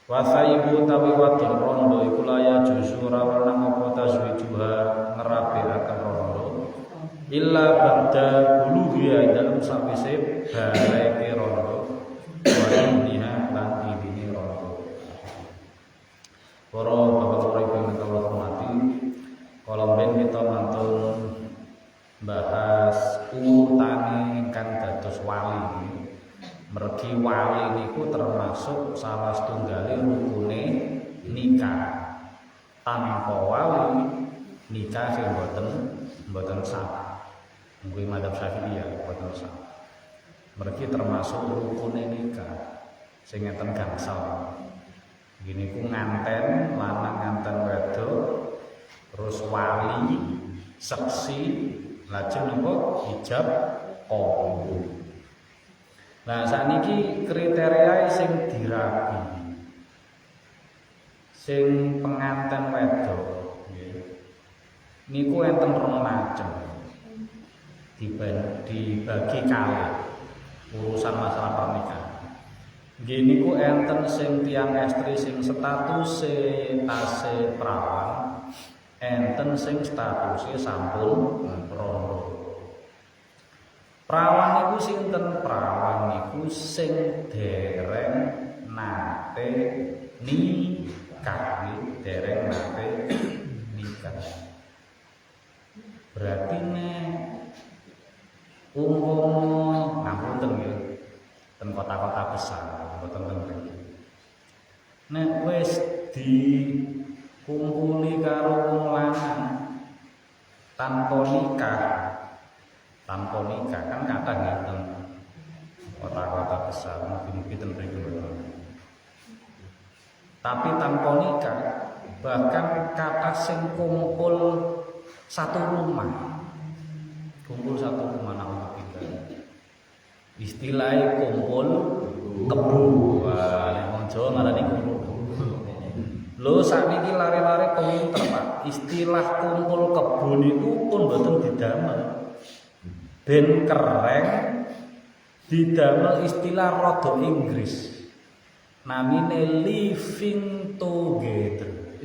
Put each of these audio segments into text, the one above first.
Wasaibu tawi wadon rondo iku laya juzu rawanang apa tazwijuha ngerapi akan rondo illa ba'da bulughia dalam sawise bareke rondo wa inniha lan idine rondo. Para bapak ibu yang kula hormati, kalau ben kita mantun bahas urutane ingkang dados wali. Mergi wali niku termasuk salah setunggali rukune nikah. Tanpa wali nikah sing mboten sah. Kuwi madzhab Syafi'iyah mboten sah. Mergi termasuk rukune nikah sing ngeten gangsal. Gini ku nganten lanang nganten wedok terus wali saksi lajeng napa ijab qabul. Nah sakniki kriteria sing dirapi sing penganten wedok nggih niku enten rong macem dibagi kalih urusan masalah pernikahan. Nggih niku enten sing tiyang estri sing statuse tasih prawan, enten sing statuse sampun rondo. Prawan niku sinten? Prawan niku sing dereng nate nikah, dereng nate nikah. Berarti nek umpama ngapunten nggih ten kota-kota besar mboten ten mriki. Nek wis dikumpuli karo wong lanang tanpa nikah kan kathah ngeten kota-kota besar mungkin ten mriki. Tapi tanpa nikah bahkan kata sing kumpul satu rumah nama kita istilahnya kumpul kebu. Wah, wong Jawa ngarani kumpul lho sakniki lare-lare pinter Pak. Istilah kumpul kebun itu pun mboten didamel ben kereng, didamel istilah rada Inggris namine living together,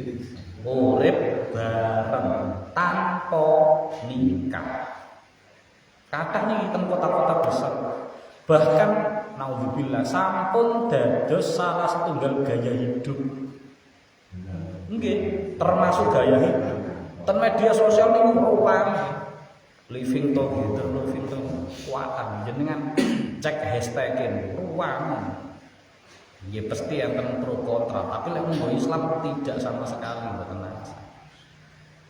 urip bareng tanpa nikah. Kathah niki teng kota-kota besar bahkan naudzubillah sampun dados salah setunggal gaya hidup. Nggih, termasuk gaya hidup. Ten media sosial niku rupane living together, kuatan jenengan cek hashtag-e ruang. Ya pasti enten pro kontra, tapi lek mung Islam tidak sama sekali mboten ana.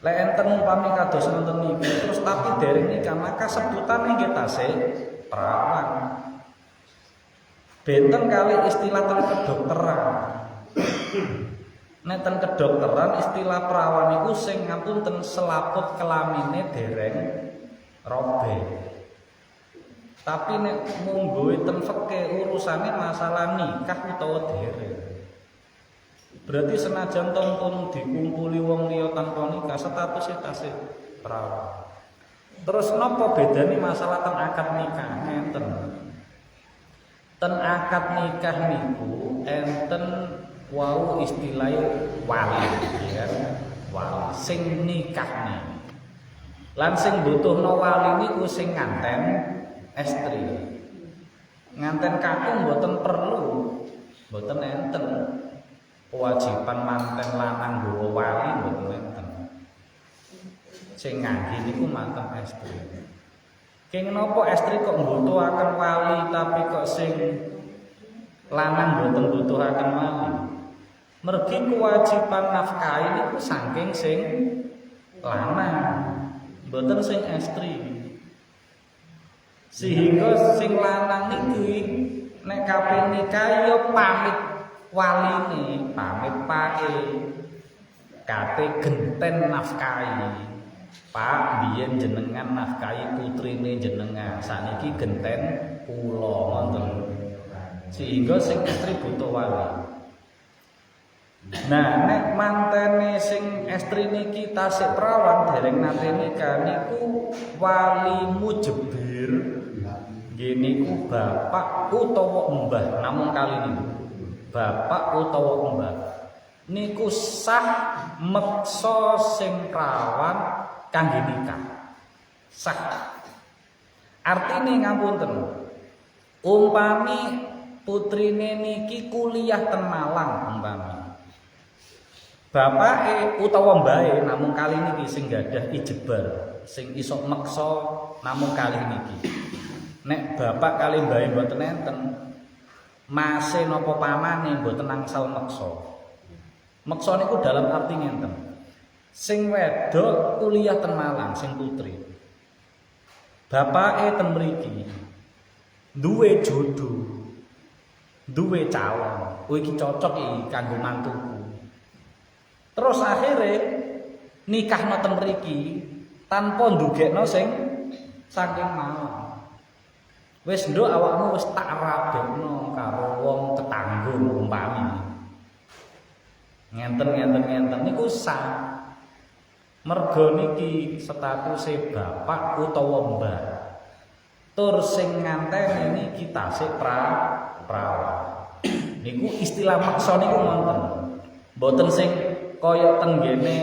Lek enten umpami kados nonton niku terus tapi dereng nikah maka sebutane nggih tasih perawan. Benten kali istilah ten kedokteran. Nek ten kedokteran istilah perawan niku sing ngapunten selaput kelamine dereng robek. Tapi nek munggo ten fikih urusane masalah nikah utawa dereng. Berarti senajan tompon dikumpuli wong liya tanpa nikah statusé tasih perawan. Terus napa bedane masalah ten akad nikah? Enten. Ten akad nikah niku enten wau istilahnya wali, ya kan? Wali sing nikahne. Lan sing butuhno wali niku sing nganten estri. Nganten kakung mboten perlu, mboten enten. Kewajiban manten lanang nggawa wali mboten enten. Sing ngangge niku manten estri. Kenging napa estri kok mbutuhaken wali tapi kok sing lanang mboten mbutuhaken wali? Mergi kewajiban nafkahi niku saking sing lanang, mboten sing estri. Sehingga sing lanang niki nek kape nikah ya pamit waline, pamit pake kate genten nafkahi. Pak biyen jenengan nafkahi putrine jenengan, sakniki genten kula ngoten. Sehingga sing estri butuh wali. Nah, nek mantene sing estri niki tasik perawan dereng nate nikah niku wali mujebir. Nggih niku bapak utawa mbah, namung kali niku. Bapak utawa mbah. Niku sah meksa sing perawan kangge nikah. sah. Artine ngapunten, umpami putrine niki kuliah ten Malang umpami. Bapake utawa mbae namung kali niki sing gadah ijebar, sing iso meksa namung kali niki. Nek bapak kali mbae mboten enten, mase napa pamane mboten angsal meksa. Meksa niku dalam arti ngenten. Sing wedok kuliah ten Malang sing putri. Bapake ten mriki duwe jodoh, duwe calon. Kowe iki cocok iki kanggo mantuku. Terus akhirnya nikahno ten mriki tanpa ndugekno sing saking mau. Wis nduk awakmu wis tak rabekno karo wong tetangga umpami. Ngenten niku sah. Merga niki statuse bapak utawa mbah. Tur sing nganteni niki tasik prawan. Niku istilah maksa niku ngoten. Mboten sing kaya tenggene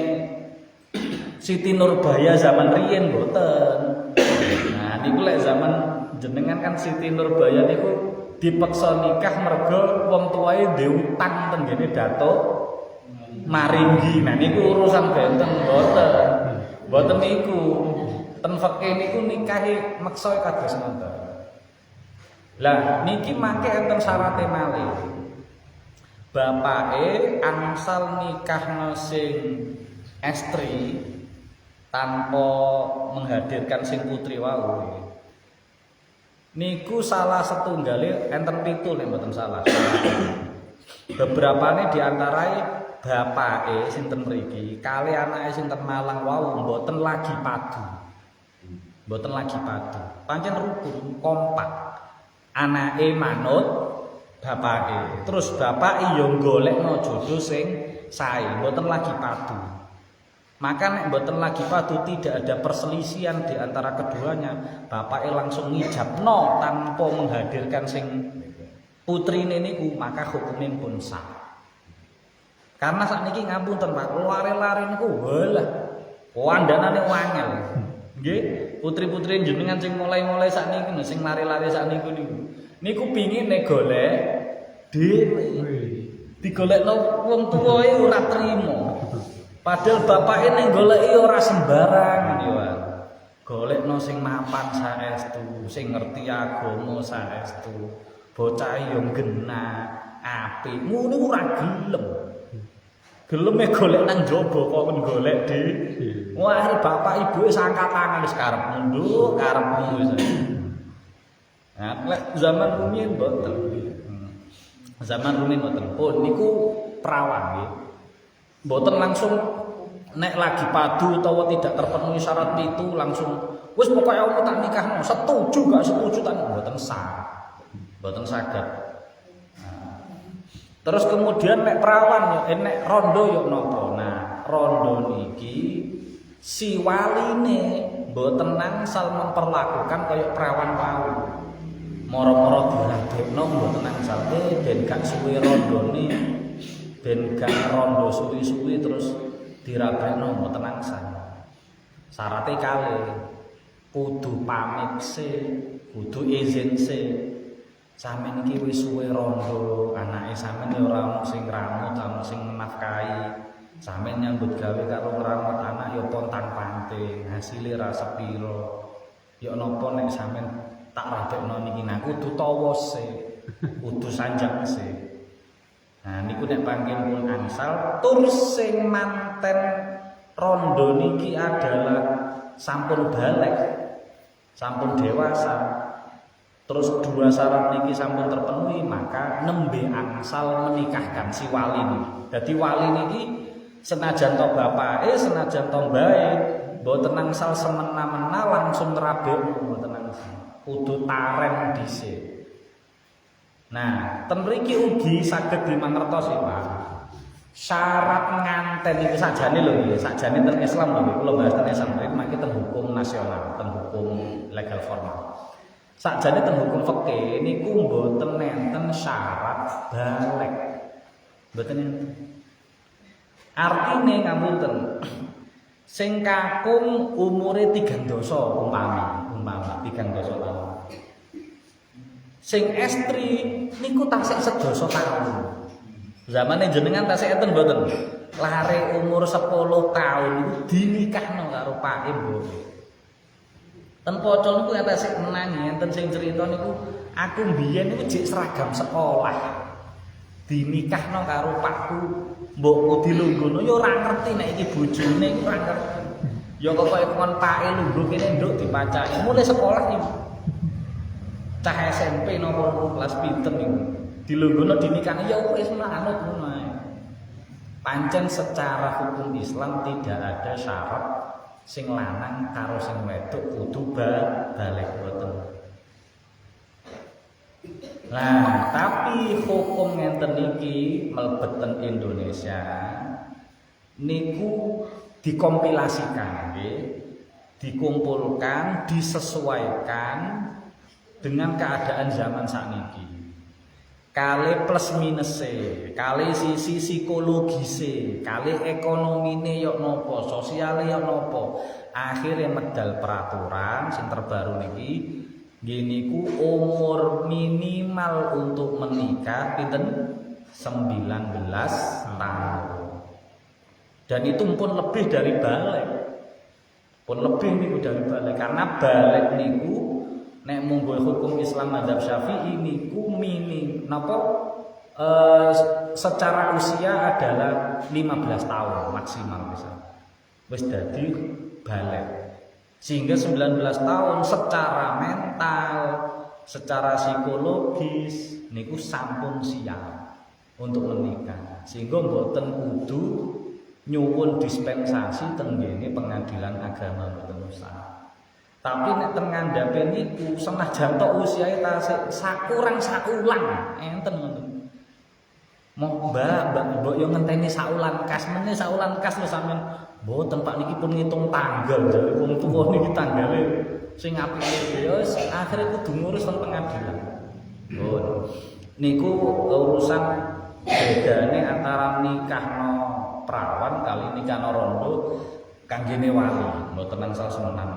Siti Nurbaya zaman riyen mboten. Nah, niku lek zaman jenengan kan Siti Nurbaya niku dipeksa nikah merga wong tuwae ndek utang tenggene Datuk Maringgi. Nah niku urusan benten mboten. Mboten niku. Ten fikih niku nikahe meksa kados ngoten. Lah niki mangke enten syarate malih. Bapake angsal nikahno sing estri tanpa menghadirkan sing putri wau. Niku salah setunggale enten 7 nek mboten salah. Beberapane diantarai bapake sinten mriki kali anake sinten Malang wau mboten lagi padu. Mboten lagi padu. Pancen rukun kompak. Anake manut bapake. Terus bapak yo golekno jodoh sing sae, mboten lagi padu. Maka nek mboten lagi padu tidak ada perselisihan di antara keduanya. Bapake langsung ngijabno tanpa menghadirkan sing putrine niku, maka hukumnya pun sah. Karena sakniki ngapunten Pak, lare-lare niku walah wandanane wangel. Nggih, putri-putri jenengan sing mulai-mulai sakniki sing lare-lare sakniku niku. Niku pingine golek dhewe. Digolekno wong tuwae ora trima. Padahal bapake ning goleki ora sembarangan ya. Golekno sing mapan saestu, sing ngerti agama saestu. Bocah yo genah, apik. Ngono ora gelem. Geleme golek nang jaba kok men golek dhewe. Wah, bapak ibuke sangkat tangan wis karepmu nduk, karepmu wis. Nah, lek zaman rumiyin mboten. Zaman rumiyin mboten. Oh, niku perawan nggih. Mboten langsung nek lagi padu utawa tidak terpenuhi syarat itu langsung wis pokoke aku tak nikahno, setuju gak setuju tak mboten sah. Mboten saged. Terus kemudian nek perawan yo nek rondo yo napa? Nah, rondo niki si waline mboten nangsal memperlakukan kaya perawan wau. Moro-moro dirabekno mboten nangsal ben gak suwe rondone, ben gak rondo suwi-suwi terus dirabekno mboten nangsal. Syaraté kalih kudu pamit se, kudu izin se. Sampeyan iki wis suwe rondo, anake sampeyan ya ora ono sing ngramut, ono sing nafkahi. Sampeyan nyambut gawe karo ngramut anak ya pontang-panting, hasile ra sepiro. Ya napa nek sampeyan tak rabekno niki nah kudu tawa se, kudu sanjang se. Nah niku nek panggen pun angsal tur sing manten rondo niki adalah sampun balik, sampun dewasa. Terus dua syarat niki sampun terpenuhi, maka nembe angsal menikahkan si wali niki. Dadi wali niki senajan to bapake, senajan to mbae, mboten angsal semena-mena langsung nrabekno mboten angsal. Kudu taren dhisik. Nah, ten mriki ugi saged dimangertosi, Pak. Syarat nganten iki sakjane lho nggih, sakjane ten Islam lho, kula bahas ten Islam, iki ten hukum nasional, ten hukum legal formal. Sakjane ten hukum fikih niku mboten nenten syarat balik. Mboten enten. Artine ngapunten. Sing kakung umure 3 umpama 3 tahun. Sing estri niku tasik 11 tahun. Zamane jenengan tasik enten mboten? Lare umur 10 tahun iku dinikahno karo pake mboten. Ten pocol niku tasik menangi enten sing crita niku aku mbiyen niku jek seragam sekolah. Dinikahno karo pakku, mbokku dilungguhno ya ora ngerti nek iki bojone iku ora ngerti. Ya kok kon pake lungguh kene nduk dipacaki. Mulai sekolah niku. Cah SMP nomor kelas pinten niku. Dilungguhno dinikahno ya wis manut ngono ae. Pancen secara hukum Islam tidak ada syarat sing lanang karo sing wedok kudu balik boten. Nah, tapi hukum ngenten iki mlebeten Indonesia niku dikompilasikan nggih, dikumpulkan, disesuaikan dengan keadaan zaman sakniki. Kali plus minus kali sisi psikologise, kali ekonomine yok nopo, sosiale yok nopo. Akhirnya medal peraturan sing terbaru niki giniku umur minimal untuk menikah pinten 19 tahun. Dan itu pun lebih dari balik. Pun lebih niku dari balik karena balik niku nek monggo hukum Islam madzhab Syafi'i niku napa secara usia adalah 15 tahun maksimal bisa. Wis dadi balik. Sehingga 19 tahun secara mental, secara psikologis niku sampun siap untuk menikah. Sehingga mboten kudu nyuwun dispensasi tenggene pengadilan agama mboten usah. Tapi nek teng ngandhape niku senajan tok usiae tasik sakurang sakulang enten ngoten. Mau mbak yo ngenteni saulan kas meneh saulan kas lho sampean. Mboten Pak niki pun ngitung tanggal jare wong tuwa niki tanggale sing apike ya akhire kudu ngurus teng pengadilan. Oh. Niku urusan bedane antara nikahno prawan kali nikahno rondo kanggene wali mboten angsal semenan.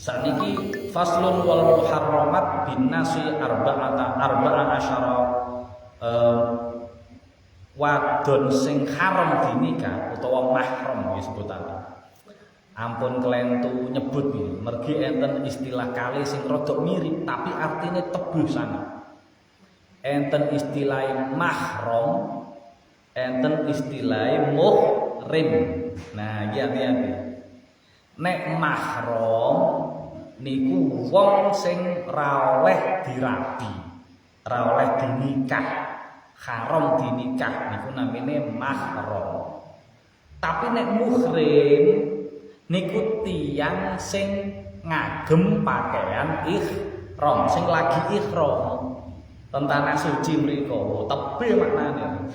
Saniki faslun wal muharramat bin nasi arba'a asyara wadon sing haram dinikah utawa mahram disebutane. Ampun kelentu nyebut iki, mergi enten istilah kali sing rada mirip tapi artine tebuh sangat. Enten istilah mahram, enten istilah muhrim. Nah, iki hati-hati. Nek mahram niku wong sing ra oleh dirabi, ra oleh dinikah. Haram dinikah niku namine mahram. Tapi nek muhrim niku tiyang sing ngagem pakaian ihram, sing lagi ihram. Tentang suci mriku tebe maknane.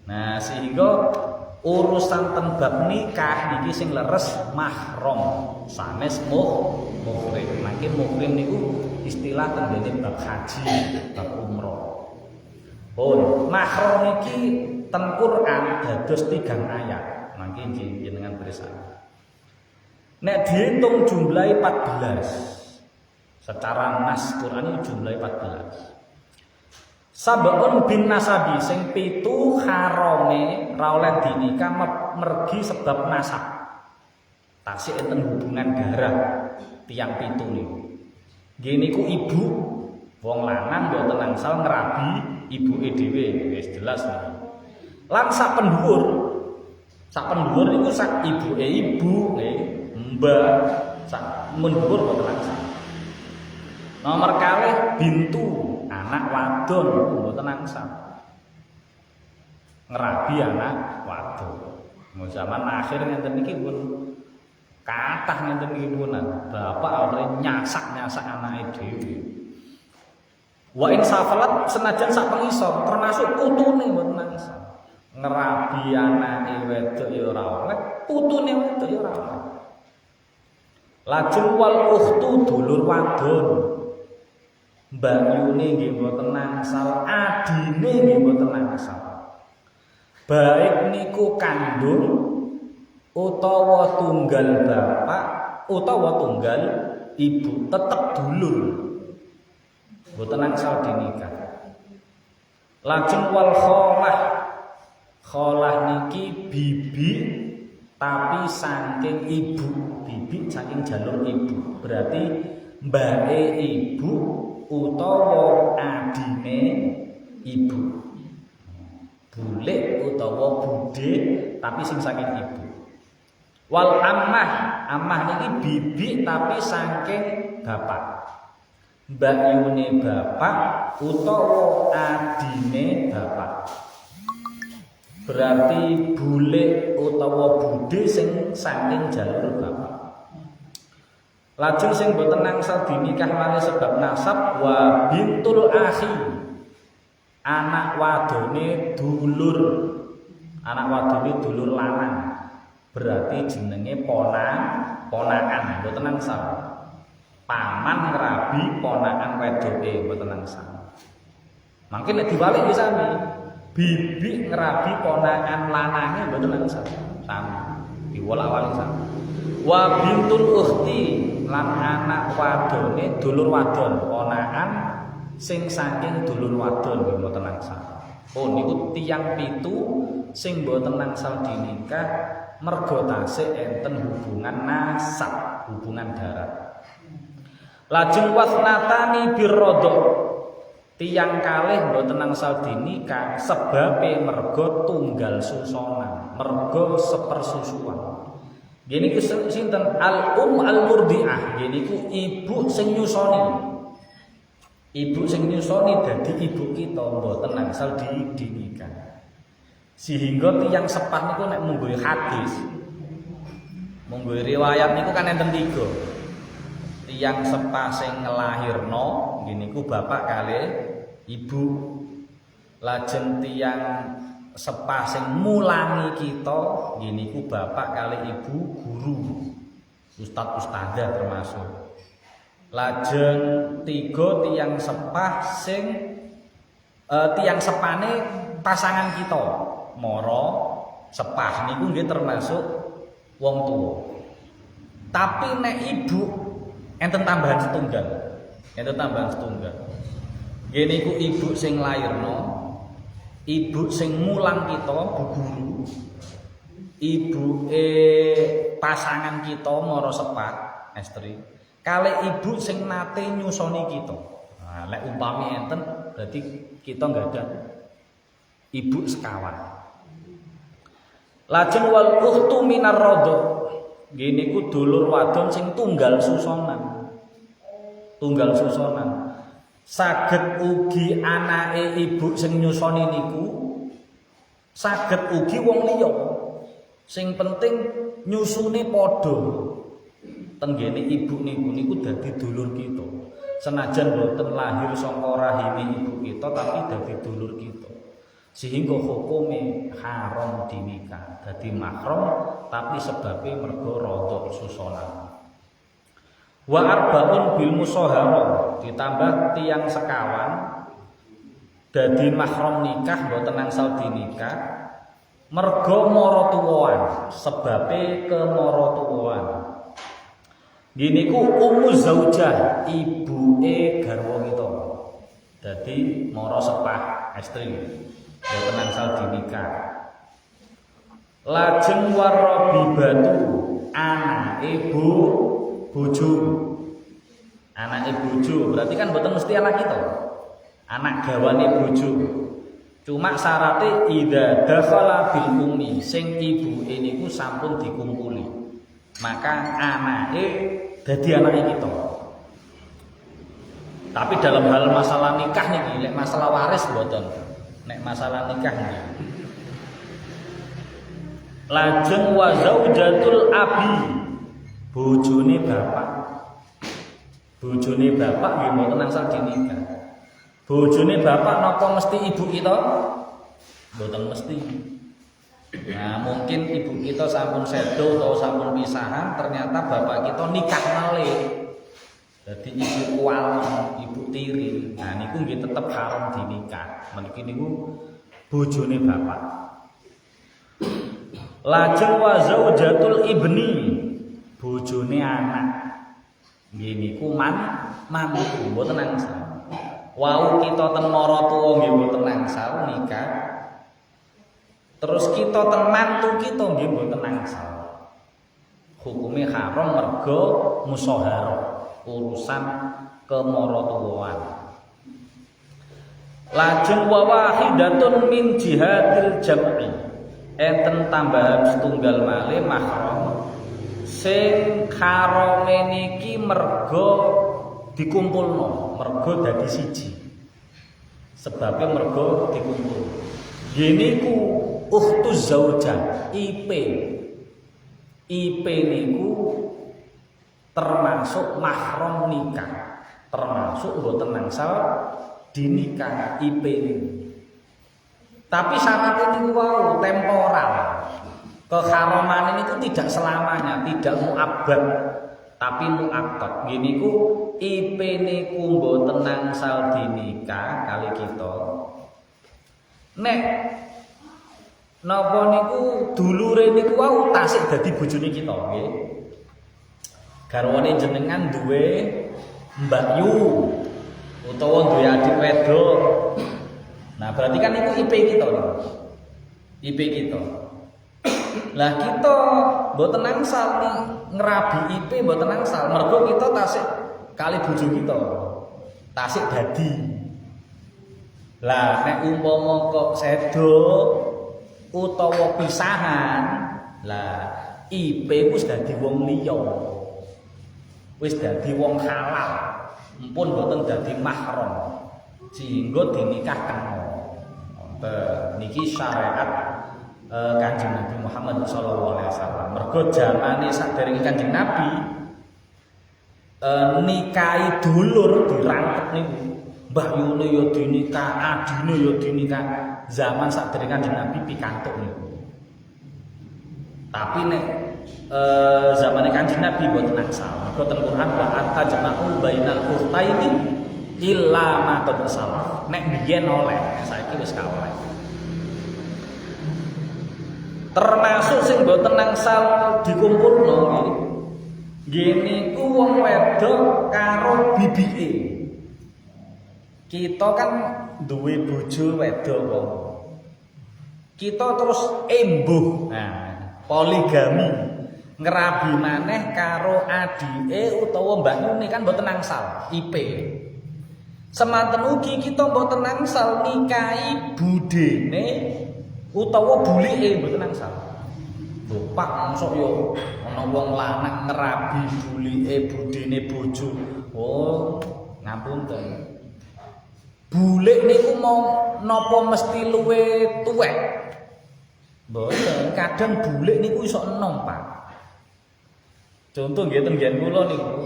Nah, sehingga urusan ten bab nikah niki sing leres mahram, sanes muhrim. Mangke muhrim niku istilah tenggene bab haji, bab umroh. Oh, mahram niki ten Quran dados 3 ayat. Mangke jenengan pirsa. Nek dihitung jumlahe 14. Secara nas Quran itu jumlahe 14. Sab'un bin nasabi sing 7 harame ra oleh dinikah mergi sebab nasab. Tasih enten hubungan darah tiyang 7 niku. Nggih niku ibu wong lanang mboten angsal ngrabi ibuke dhewe wis jelas niku. Lan sak pendhuwur niku sak ibuke ibu mbah sak mendhuwur mboten angsal. Nomor kalih bintu anak wadon mboten angsal. Ngrabi anak wadon. Mau zaman akhir ngenten iki pun kathah ngenten iki punan. Bapak akhire nyasak anake dhewe. Wa in safalat senajan sak pengisor termasuk putune mboten angsal. Ngrabi anake wedok ya ora oleh, putune wedok ya ora oleh. Lajeng wal ukhtu dulur wadon. Mbakyune nggih mboten angsal, adine nggih mboten angsal. Baik niku kandung utawa tunggal bapak utawa tunggal ibu tetep dulur mboten angsal dinikah. Lajeng wal kholah niki bibi tapi saking ibu, bibi saking jalur ibu, berarti mbake ibu utawa adine ibu, bulik utawa bude tapi sing saking ibu. Wal ammah niki bibi tapi saking bapak, mbakyune bapak utawa adine bapak, berarti bulik utawa bude sing saking jalur bapak. Lajeng sing boten angsal dinikah malih sebab nasab wa bintul akhi, anak wadone dulur lanang, berarti jenenge ponakan boten angsal. Paman ngrabi ponakan wedoke boten angsal. Mangke nek diwalik iki sami, bibi ngrabi ponakan lanange mboten angsal. Sami. Diwolak-walik sami. Wa bintul ukhti lan anak wadone dulur wadon, ponakan sing saking dulur wadon nggih mboten angsal. Oh niku tiyang pitu sing mboten angsal dinikah merga tasih enten hubungan nasab, hubungan darah. Lajeng wasnatani birrodho, tiyang kalih mboten angsal dinikah sebabe merga tunggal susonan, merga sepersusuan. Gini ku sinten al-murdiah, gini ku ibu sing nyusoni. Ibu sing nyusoni dadi ibu kita mboten angsal dinikah. Sehingga tiyang sepah niku nek mungguh hadis, mungguh riwayat niku kan enten 3. Tiyang sepah sing ngelahirno nggih niku bapak kalih ibu. Lajeng tiyang sepah sing mulangi kita nggih niku bapak kalih ibu guru, ustaz ustazah termasuk. Lajeng 3 tiyang sepah sing tiyang sepane pasangan kita mara sepah niku nggih termasuk wong tuwa. Tapi nek ibu enten tambahan setunggal. Nggih niku ibu sing lairno, ibu sing mulang kita bu guru, ibuke pasangan kita mara sepah estri, kalih ibu sing nate nyusoni kita. Nah, lek umpami enten berarti kita enggak ada ibu sekawan. Lajeng wal ukhtu minar rodho, nggih niku dulur wadon sing tunggal susonan. Saged ugi anake ibu sing nyusoni niku, saged ugi wong liya. Sing penting nyusune padha. Tenggene ibu niku dadi dulur kita. Senajan boten lahir saka rahime ibu kita tapi dadi dulur kita. Sehingga hukume haram dinikah. Dadi mahram tapi sebabe mergo rodok susonan. Wa arbaun bil musahara, ditambah tiyang sekawan dadi mahram nikah mboten angsal dinikah merga maratuwaan, sebabe kemaratua. Niku ummu zaujah, ibuke garwa kita. Dadi mara sepah estri mboten angsal dinikah. Lajeng warabibatu, anake bojo. Anake bojo berarti kan mboten mesti anak kita. Anak gawane bojo. Cuma syaratnya idza dakhala bil ummi, sing ibuke niku sampun dikumpuli. Maka anake dadi anake kita. Tapi dalam hal masalah nikah niki, lek masalah waris mboten. Nek masalah nikah niki. Lajeng wa zaujatul abi, bojone bapak nggih mboten angsal dinikah. Bojone bapak napa mesti ibu kita? Mboten mesti. Nah, mungkin ibu kita sampun sedo atau sampun pisahan, ternyata bapak kita nikah malih. Dadi ibu kuwal, ibu tiri. Nah, niku nggih tetep haram dinikah. Mriki niku bojone bapak. Lajeng wa zaujatul ibni, bojone anak. Nggih niku mantu mboten angsal. Wau kita ten maratuwa nggih mboten angsal nikah. Terus kita ten mantu kita nggih mboten angsal. Hukume haram mergo musyawarah, urusan kemaratuwaan. Lajeng wa wahidatun min jihadil jam'i, enten tambahan setunggal malih mahram sing harame niki mergo dikumpulno, mergo dadi siji. Sebabnya mergo dikumpul. Gini ku ukhtuz zaujah, IP. IP niku termasuk mahram nikah, termasuk mboten angsal dinikah IP niku. Tapi syaratnya niku wau temporal. Keharaman itu tidak selamanya, tidak muabad, tapi muakkad. Gini ku IP niku mboten angsal dinikah kali kita. Nek napa niku dulure niku wau tasik dadi bojone kita nggih. Garwane jenengan duwe Mbak Yu utawa duwe adik wedok. Nah, berarti kan itu IP kita niku. IP kita. Lah kita mboten angsal nih ngerabi IP mboten angsal mergo kita tasik kali bojo kita. Tasik dadi. Lah nek umpama kok sedo utawa pisahan, lah IP wis dadi wong liya. Wis dadi wong halal. Mumpun mboten dadi mahram. Sehingga dinikahkan. Niki syariat Kanjeng Nabi Muhammad sallallahu alaihi wasallam. Mergo zamane sadèrèngé Kanjeng Nabi nikahi dulur dirangkep niku. Mbah Yune ya dinikah, adine ya dinikah. Zaman sadèrèngé Kanjeng Nabi pikantuk niku. Tapi nek zamane Kanjeng Nabi mboten angsal. Mergo ten Quran wa atajma'u bainal ukhtaini illa ma qad salaf. Nek biyen oleh, saiki wis kaleh. Termasuk sing mboten angsal dikumpulno nggih niku wong wedok karo bibike. Kita kan duwe bojo wedok kok. Kita terus embuh. Nah, poligami. Ngerabi maneh karo adike utawa mbakune kan mboten angsal IP. Semanten ugi kita mboten angsal nikahi budene utawa bulike mboten angsal. Lho Pak, mosok yo ana wong lanang ngerabi bulike budene bojo. Oh, ngapunten. Bulik niku mau napa mesti luwe tuwek? Mboten, kadang bulik niku iso enom, Pak. Contoh nggih ten nggen kula niku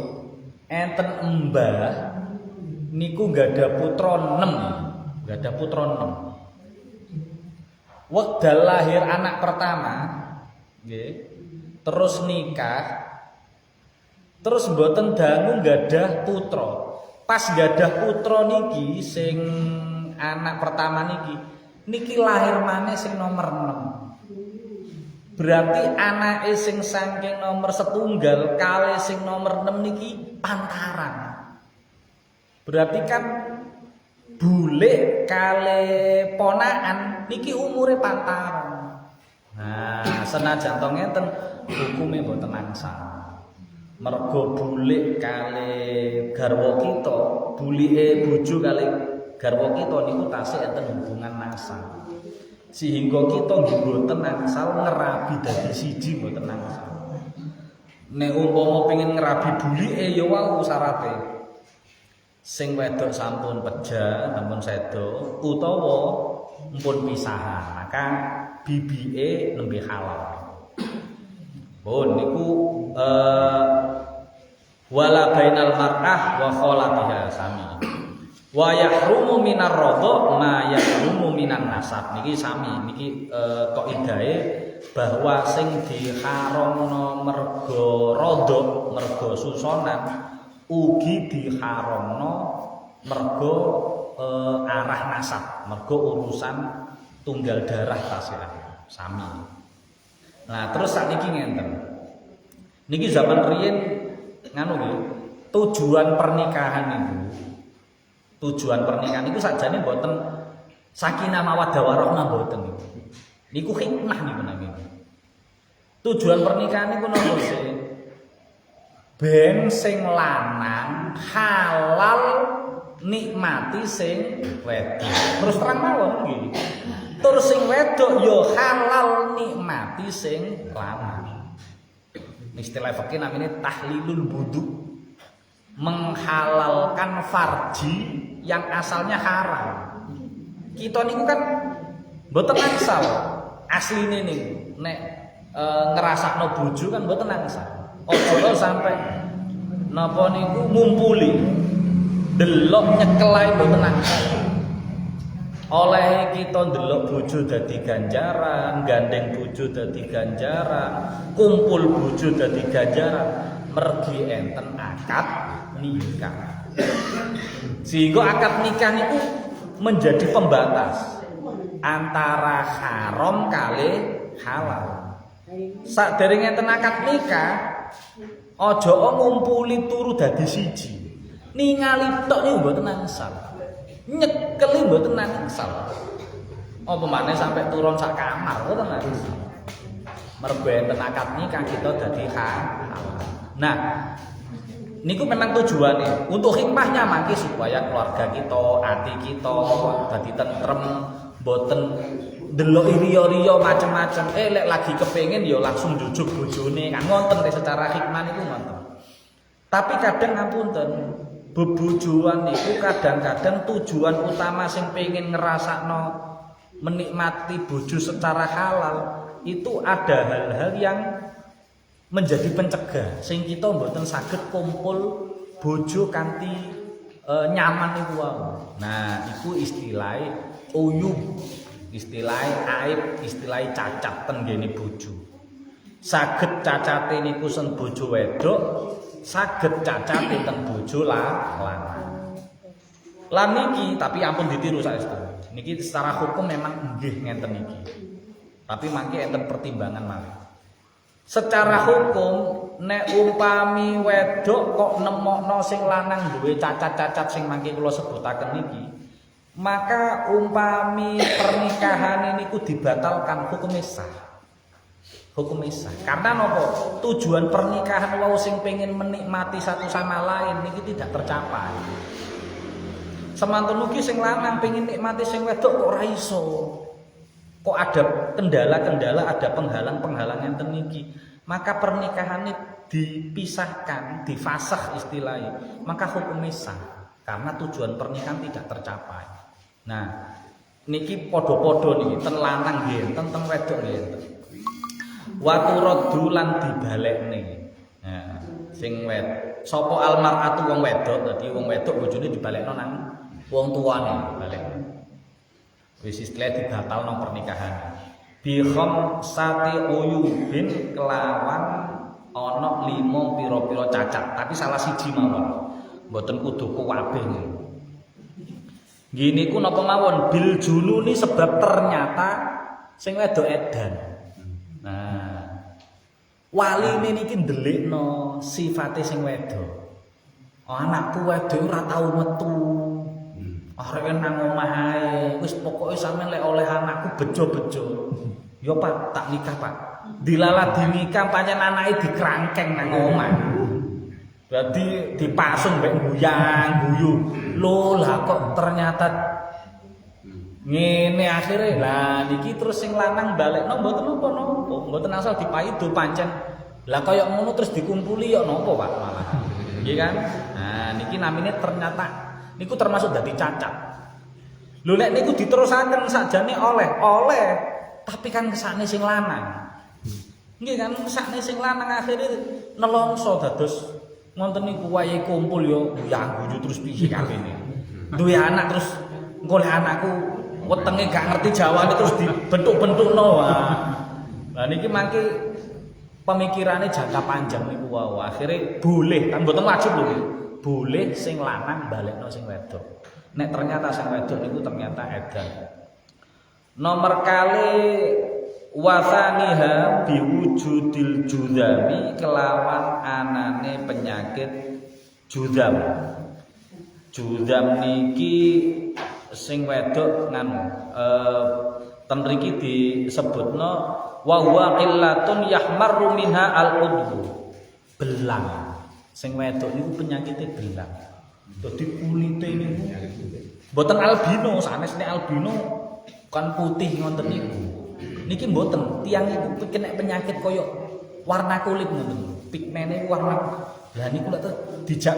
enten mbah niku gadah putra 6. Gadah putra 6. Wekdal lahir anak pertama, nggih. Terus nikah. Terus mboten dangu gadah putra. Pas gadah putra niki sing anak pertama niki lahir maneh sing nomor 6. Berarti anake sing saking nomor setunggal kali sing nomor 6 niki pantaran. Berarti kan bulik kali ponakan niki umure pantaran. Nah, senajan to ngenten hukume mboten angsal. Mergo bulik kali garwa kita, bulike bojo kali garwa kita niku tasih enten hubungan nasab. Sehingga kita mboten angsal ngerabi dadi siji mboten angsal. Nek umpama pengin ngerabi bulike ya wau syarate. Sing wedok sampun pejah, sampun sedo utawa mpun pisahan, maka bibike nembe halal. Oh niku wala bainal mar'ah wa kholatiha sami. Wa yahrumu minar radha ma yahrumu minan nasab. Niki sami, niki kaidahe bahwa sing diharamno mergo radha, mergo susonan ugi diharamno mergo arah nasab, mergo urusan tunggal darah tasih sami. Nah, terus sakniki ngenten. Niki zaman riyin nganu nggih, tujuan pernikahan itu sakjane mboten sakinah mawaddah warahmah mboten niku. Niku hikmah niku namanya. Tujuan pernikahan niku napa sih? Ben sing lanang halal nikmati sing wedok. Terus terang mawon nggih. Terus sing wedok ya halal nikmati sing lanang. Istilah fikih namanya tahlilul wudu. Menghalalkan farji yang asalnya haram. Kita niku kan mboten angsal. Asline niku nek ngrasakno bojo kan mboten angsal. Ojo sampai napa niku ngumpuli. Delok nyekelai mboten angsal. Oleh kita ndelok bojo dadi ganjaran, gandeng bojo dadi ganjaran, kumpul bojo dadi ganjaran, mergi enten akad nikah. Sehingga akad nikah niku menjadi pembatas antara haram kali halal. Saderenge enten akad nikah, aja ngumpuli turu dadi siji. Ningali tok niku mboten angsal. Nyekeli mboten angsal. Apa maneh sampai turun sak kamar mboten angsal. Mergo enten akad nikah kita dadi halal. Nah, niku memang tujuannya untuk hikmahnya mangke supaya keluarga kita, hati kita dadi tentrem, boten delok iriyo-riyo macam-macam. Lek lagi kepengin ya langsung jujuk bojone kan ngoten secara hikmah niku ngoten. Tapi kadang ngapunten, bebojoan niku kadang-kadang tujuan utama sing pengin ngrasakno menikmati bojo secara halal itu ada hal-hal yang menjadi pencegah sing kita mboten saged kumpul bojo kanthi nyaman niku wae. Nah, iku istilah uyub, istilah aib, istilah cacat ten ngene bojo. Saged cacate niku sen bojo wedok, saged cacate ten bojo lanang. Lan niki tapi ampun ditiru saestu. Niki secara hukum memang nggih ngenten niki. Tapi mangke enten pertimbangan malih. Secara hukum nek umpami wedok kok nemokno sing lanang duwe cacat-cacat sing mangke kula sebutaken niki, maka umpami pernikahan niku dibatalkan hukume sah. Hukume sah. Karena napa? Tujuan pernikahan wau sing pengin menikmati satu sama lain niki tidak tercapai. Semantun ugi sing lanang pengin nikmati sing wedok kok ora iso. Kok ada kendala-kendala, ada penghalang-penghalang yang teniki, maka pernikahan ini dipisahkan, difasakh istilahnya, maka hukumnya sah karena tujuan pernikahan tidak tercapai. Nah, niki podo-podo niki ten lanang nggih, ten wedok nggih. Wa turaddu lan dibalekne. Nah, sing sapa almar'atu wong wedok, dadi wong wedok bojone dibalekno nang wong tuane balekne. Wis istilah dibatalno pernikahan. Bi khamsati uyubin kelawan ana 5 pira-pira cacat, tapi salah siji mawon. Mboten kudu kabeh. Nggih niku napa mawon bil jununi sebab ternyata sing wedok edan. Nah, waline niki ndelikno sifate sing wedok. Oh, anakku wedok ora tau metu. Arek nang omah ae, wis pokoke sampean lek oleh anakku bejo-bejo. Yo Pak, tak nikah Pak. Dilalah dinikah pancen anake dikrangkeng nang omah. Berarti dipasung mbek guyang-guyu. Lho lah kok ternyata ngene akhire. Lah niki terus sing lanang balekno mboten napa-napa, mboten asal dipaido pancen. Lah kaya ngono terus dikumpuli yo napa Pak malah. Nggih kan? Nah, niki namine ternyata niku termasuk dadi cacat. Lho nek niku diterusaken sakjane oleh, tapi kan kesane sing lanang. Nggih kan kesane sing lanang akhire nelongso dados ngonten niku wayahe kumpul yo yang guyu terus piye kabehne. Duwe anak terus engko lek anakku wetenge gak ngerti jawane terus dibentuk-bentukno wae. Lah niki mangke pemikirane jangka panjang niku wae. Akhire boleh, kan mboten wajib lho. Boleh sing lanang balekno sing wedok. Nek ternyata sing wedok niku ternyata edan. Nomor kali Wasaniha biwujudil judami kelawan anane penyakit judam. Judam niki sing wedok nganu ten mriki disebutno wa huwa illatun yahmarru minha al-udhu. Belang. Sing wedok niku penyakite belang. Dadi kulite niku mboten albino, sanesne albino kan putih ngoten niku. Niki mboten, tiyang niku kena penyakit koyo warna kulit ngoten. Pigmene warna. Lah niku lek dijak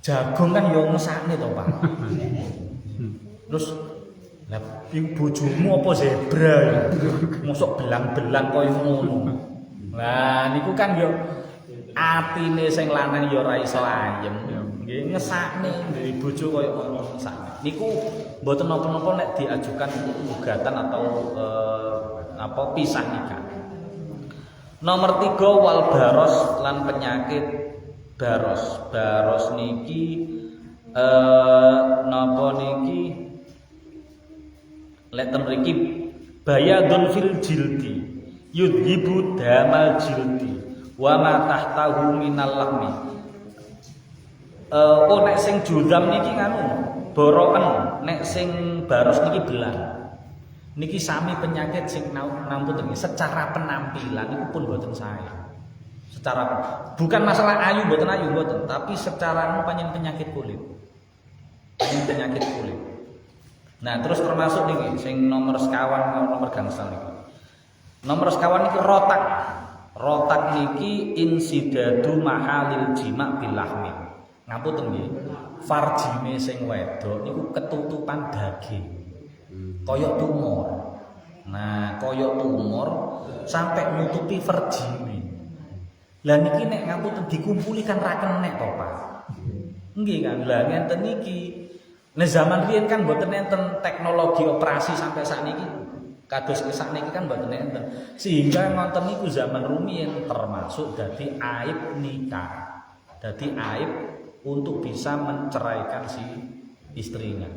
jagung kan yo ngesakne to, Pak. Terus lah iku bojomu apa zebra ya? Mosok belang-belang koyo ngono. Lah niku kan yo atine sing lanang yo ora iso ayem. Nggih ngesakne duwe bojo koyo ngono ngesakne. Niku mboten napa-napa nek diajukan gugatan atau pisah nikah. Nomor 3 wal baros lan penyakit baros. Baros niki napa niki lek ten mriki bayadun fil jildi yudhibu damal jildi wa ma tahtahu minal lahmi. Nek sing judam niki nganu boroken, nek sing baros niki belang. Niki sami penyakit sing nampun secara penampilan niku pun mboten saya. Secara bukan masalah ayu mboten ayu mboten, tapi secara panjen penyakit kulit. Penyakit kulit. Nah, terus termasuk niki sing nomor sekawan nomor gangsal niki. Nomor sekawan niki rotak. Rotak niki insidadu mahalil jima bilahmi. Ngapunten nggih. Farjine sing wedok niku ketutupan daging. Koyok tumor. Nah, koyok tumor sampai nutupi verjine. Lah niki nek ngapunten dikumpuli kan ra kenek to, Pak. Nggih kan. Lah ngenten niki. Nek zaman riyen kan mboten enten teknologi operasi sampai sakniki. Kados sakniki kan mboten enten. Sehingga ngonten niku zaman rumiyin termasuk dadi aib nikah. Dadi aib untuk bisa menceraikan si istrinya.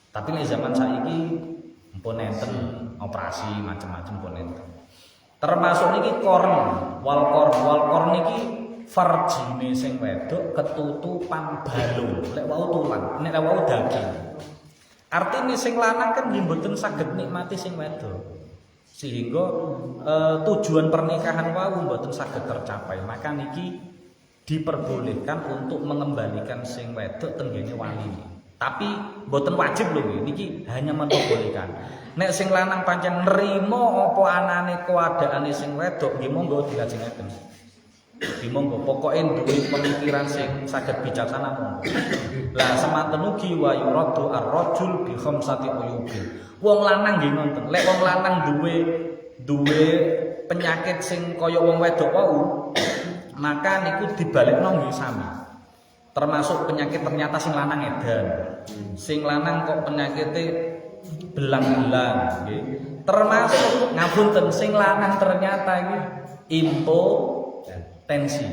Tapi nek zaman saiki mpun enten operasi macam-macam pun enten. Termasuk niki korn, wal niki farjine sing wedok ketutupan balung, lek wau tulang, nek wau daging. Artine sing lanang kan nggih mboten saged nikmati sing wedok. Sehingga tujuan pernikahan wau mboten saged tercapai. Maka niki diperbolehkan untuk mengembalikan sing wedok tenggene waline. Tapi mboten wajib lho niki hanya memperbolehkan. Nek sing lanang pancen nrimo apa anane keadaane sing wedok nggih monggo dilajengaken. Nggih monggo pokoke duwe pemikiran sing saged bijaksana monggo. Lah semanten ugi wa yuradu ar-rajul bi khamsati uyubin. Wong lanang nggih ngoten. Lek wong lanang duwe penyakit sing kaya wong wedok wau, maka niku dibalekno nggih sami. Termasuk penyakit ternyata sing lanang edan. Sing lanang kok penyakite belang-belang nggih. Termasuk ngapunten sing lanang ternyata iki impotensi.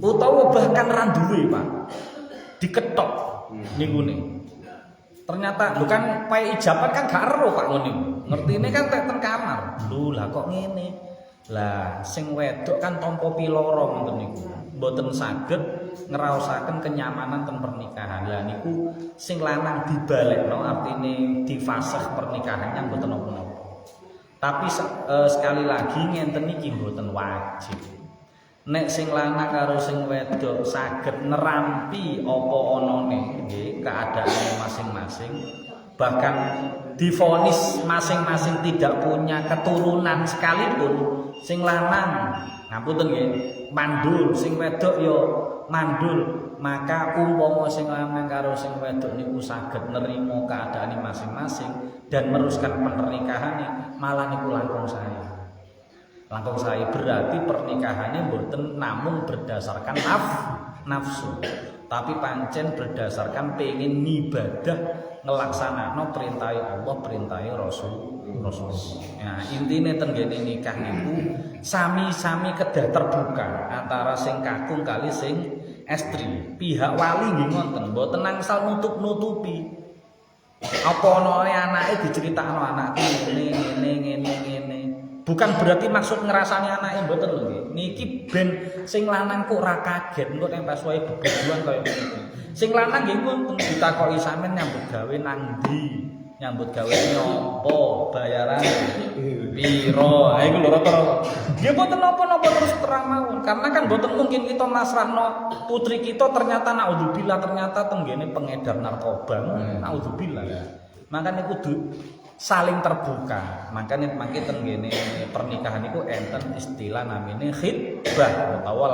Utawa bahkan ra duwe, Pak. Diketok niku nih. Ternyata lho kan pae ijabat kan gak ero Pak ngene. Ngertine kan tek ten kamar. Lho lah kok ngene. Lah sing wedok kan tampa piloro ngoten niku. Mboten saged ngraosaken kenyamanan ten pernikahan. Lah niku sing lanang dibalekno artine difasih pernikahannya mboten napa-napa. Tapi sekali lagi ngenten iki mboten wajib. Nek sing lanang karo sing wedok saged nerampi apa anane nggih keadaane masing-masing, bahkan divonis masing-masing tidak punya keturunan sekalipun, sing lanang ngapunten nggih mandul, sing wedok ya mandul, maka umpama sing lanang karo sing wedok niku saged nerima keadaane masing-masing dan meneruskan pernikahannya, malah niku langkung saya. Langkung saya berarti pernikahannya mboten namung berdasarkan nafsu, tapi pancen berdasarkan pengen ngibadah ngelaksanakno perintah Allah, perintah Rasul. Nah, intine tenggene nikah niku sami-sami kedah terbuka antara sing kakung kali sing estri. Pihak wali nggih ngoten, mboten angsal nutup-nutupi. Apa ana anake diceritakno anakku ngene. Bukan berarti maksud ngerasani anake mboten lho nggih. Niki ben sing lanang kok ora kaget engko nek pas wae bebejuan kaya ngene. Sing lanang nggih ngoten ditakoki sampean nyambut gawe nang ndi? Nyambut gawe nyopo? Bayaran piro? Ha iku lho rata-rata. Nggih mboten napa-napa terus terang mawon. Karena kan mboten mungkin kita masrahno putri kita ternyata naudzubillah ternyata tenggene pengedar narkoba. Naudzubillah. Makanya kudu saling terbuka. Makanya mangke tenggene pernikahan itu enten istilah namine khitbah utawa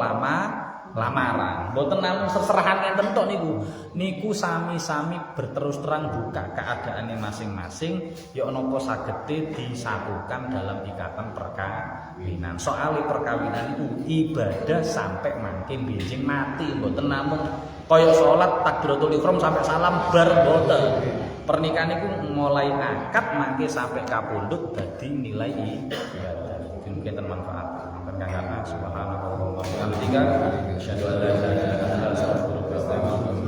lamaran. Mboten namung seserahan enten tok niku. Niku sami-sami berterus terang buka keadaannya masing-masing ya napa sagete disatukan dalam ikatan perkawinan. Soal perkawinan itu ibadah sampai mangke benjing mati, mboten namung kaya salat takbiratul ihram sampai salam bar mboten. Pernikahan itu mulai akad mangke sampai kapundhut dadi nilai ibadah. Mungkin manfaat. Karena subhanallah wa bihamdihi asyhadu an la ilaha illa anta astaghfiruka wa atubu ilaik.